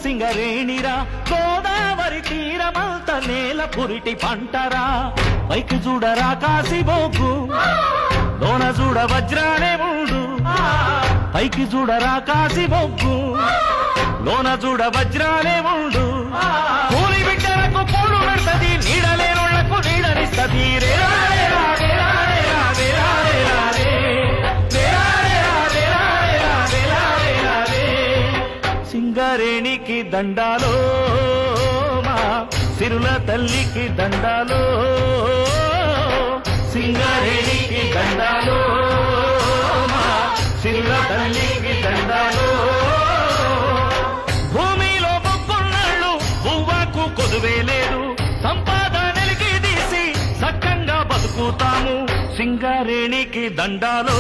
సింగరేణిరా గోదావరి తీరమంత నేల పురిటి పంటరా పైకి చూడరా కాసిబొగ్గు లోన చూడ వజ్రాలే మూడు పైకి చూడరా కాసిబొగ్గు లోన చూడ వజ్రాలే మూడు కూలి బిడ్డలకు పూలు పెడతది నీడలేనుళ్లకు నీడనిస్తది సింగరేణికి దండాలో మా సిరుల తల్లికి దండాలో సింగరేణికి దండాలో మా సిరుల తల్లికి దండాలో భూమిలో మొక్కున్నాళ్ళు పువ్వకు కొదువే లేదు సంపాదనలకి తీసి సక్కంగా బతుకుతాము సింగరేణికి దండాలో